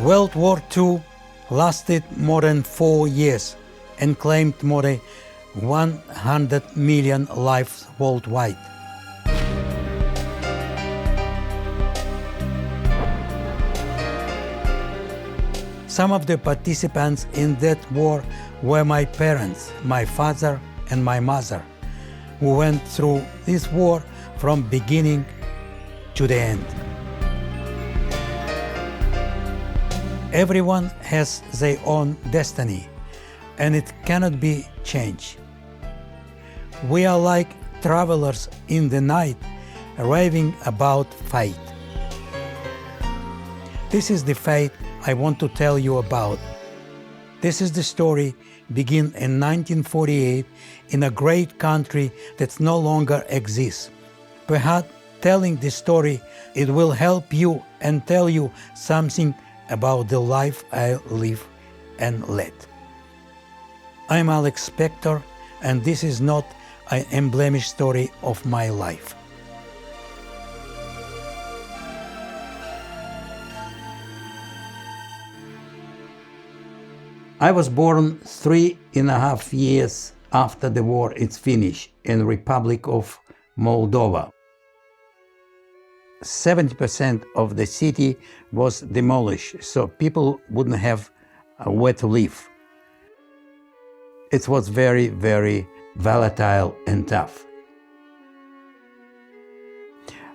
World War II lasted more than 4 years and claimed more than 100 million lives worldwide. Some of the participants in that war were my parents, my father and my mother, who went through this war from beginning to the end. Everyone has their own destiny, and it cannot be changed. We are like travelers in the night, raving about fate. This is the fate I want to tell you about. This is the story begin in 1948 in a great country that no longer exists. Perhaps telling this story, it will help you and tell you something about the life I live and led. I'm Alex Spector, and this is not an unblemished story of my life. I was born 3.5 years after the war is finished in the Republic of Moldova. 70% of the city was demolished, so people wouldn't have where to live. It was very, very volatile and tough.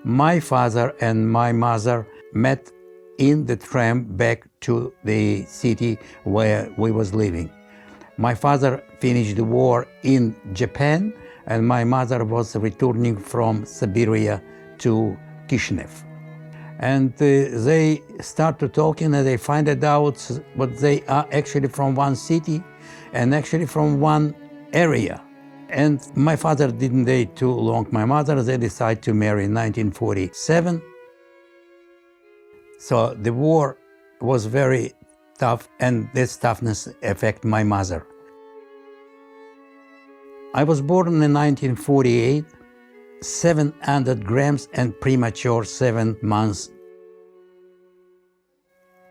My father and my mother met in the tram back to the city where we was living. My father finished the war in Japan, and my mother was returning from Siberia to Kishinev. And they started talking, and they find out what they are actually from one city and actually from one area. And my father didn't wait too long. My mother, they decided to marry in 1947. So the war was very tough, and this toughness affected my mother. I was born in 1948, 700 grams and premature 7 months.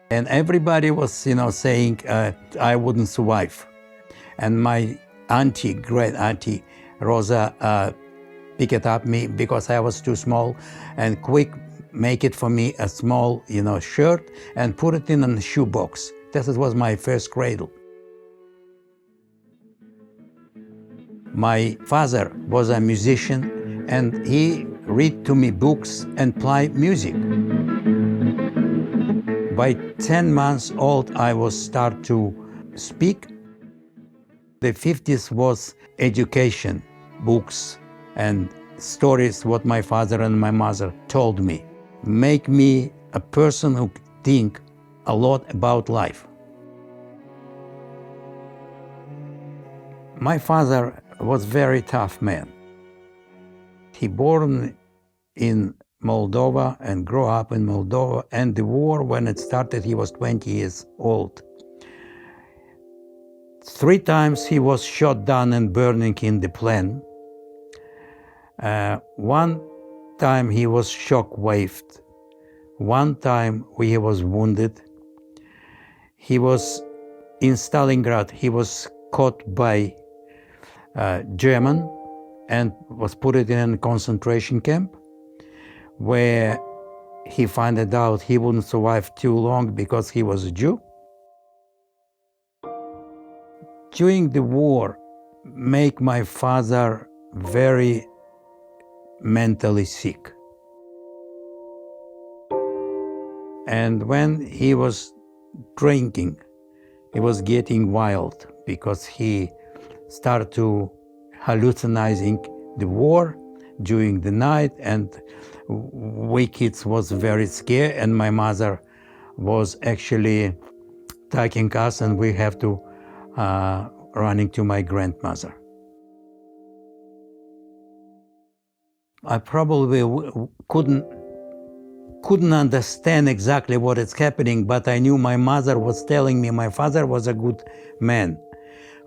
And everybody was, saying I wouldn't survive. And my auntie, great auntie, Rosa, picked up me because I was too small, and quick make it for me a small, shirt and put it in a shoebox. This was my first cradle. My father was a musician, and he read to me books and play music. By 10 months old, I was start to speak. The 50s was education, books and stories what my father and my mother told me. Make me a person who think a lot about life. My father was very tough man. He born in Moldova and grew up in Moldova, and the war, when it started, he was 20 years old. 3 times he was shot down and burning in the plane. One time he was shock-waved. One time he was wounded. He was in Stalingrad. He was caught by German and was put in a concentration camp, where he found out he wouldn't survive too long because he was a Jew. During the war, make my father very mentally sick. And when he was drinking, he was getting wild because he started to hallucinating the war during the night, and we kids was very scared, and my mother was actually taking us, and we have to running to my grandmother. I probably couldn't understand exactly what is happening, but I knew my mother was telling me my father was a good man,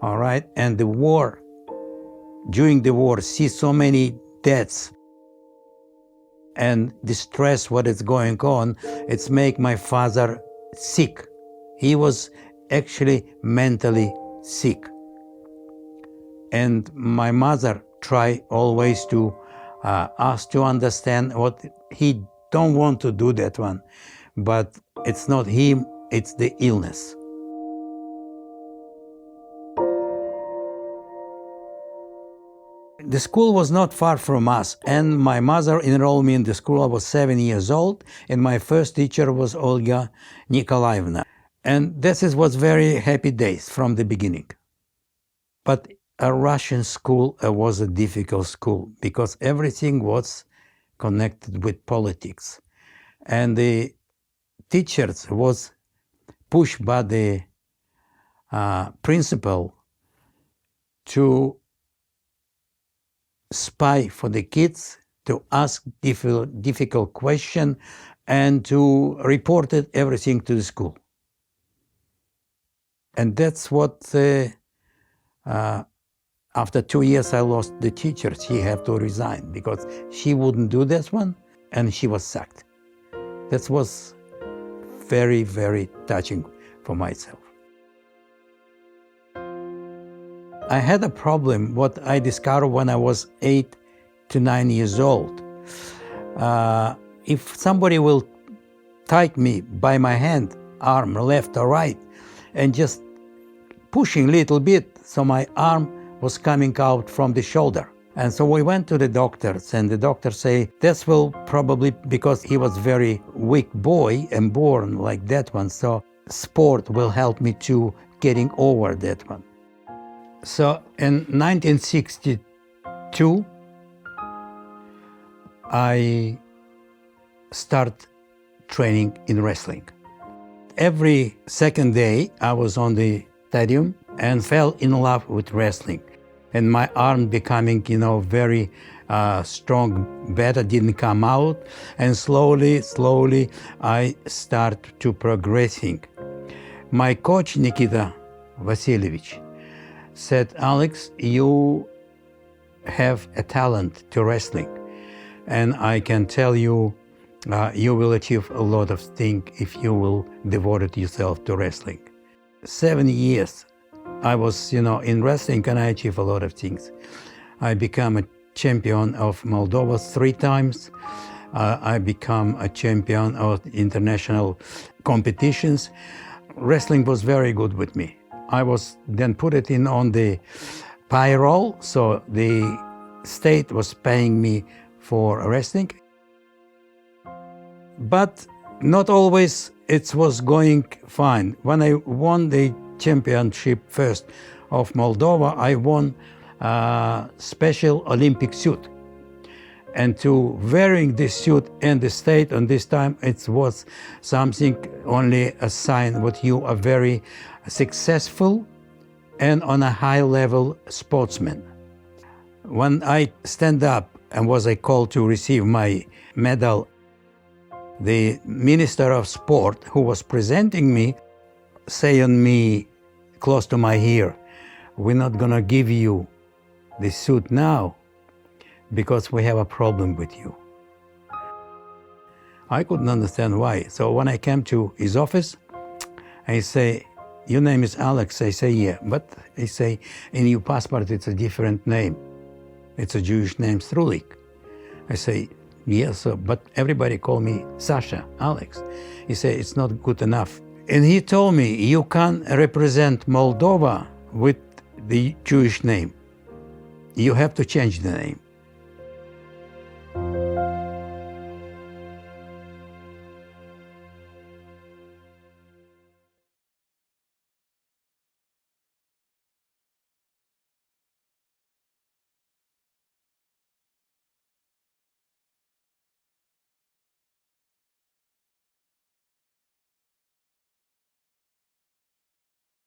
all right? And the war, during the war, see so many deaths and the stress what is going on, it's make my father sick. He was actually mentally sick. And my mother tried always to ask to understand what he don't want to do that one. But it's not him, it's the illness. The school was not far from us, and my mother enrolled me in the school. I was 7 years old, and my first teacher was Olga Nikolaevna. And was very happy days from the beginning. But a Russian school was a difficult school because everything was connected with politics. And the teachers was pushed by the principal to spy for the kids, to ask difficult questions, and to report everything to the school. And that's what, after 2 years, I lost the teacher. She had to resign because she wouldn't do this one, and she was sacked. That was very, very touching for myself. I had a problem, what I discovered when I was 8 to 9 years old. If somebody will take me by my hand, arm, left or right, and just pushing a little bit, so my arm was coming out from the shoulder. And so we went to the doctors, and the doctors say, this will probably, because he was very weak boy and born like that one, so sport will help me to getting over that one. So in 1962, I start training in wrestling. Every second day, I was on the stadium and fell in love with wrestling. And my arm becoming, very strong, better, didn't come out. And slowly, I start to progressing. My coach, Nikita Vasilievich, said, Alex, you have a talent to wrestling. And I can tell you, you will achieve a lot of things if you will devote yourself to wrestling. 7 years I was, in wrestling, and I achieved a lot of things. I became a champion of Moldova 3 times. I became a champion of international competitions. Wrestling was very good with me. I was then put it in on the payroll, so the state was paying me for wrestling. But not always it was going fine. When I won the championship first of Moldova, I won a special Olympic suit. And to wearing this suit in the state on this time, it was something only a sign that you are very successful and on a high level sportsman. When I stand up and was I called to receive my medal, the Minister of Sport who was presenting me say on me close to my ear, we're not gonna give you the suit now because we have a problem with you. I couldn't understand why. So when I came to his office, I say, your name is Alex? I say, yeah. But I say, in your passport it's a different name. It's a Jewish name, Strulik. I say, yes, but everybody call me Sasha, Alex. He said, it's not good enough. And he told me, you can't represent Moldova with the Jewish name. You have to change the name.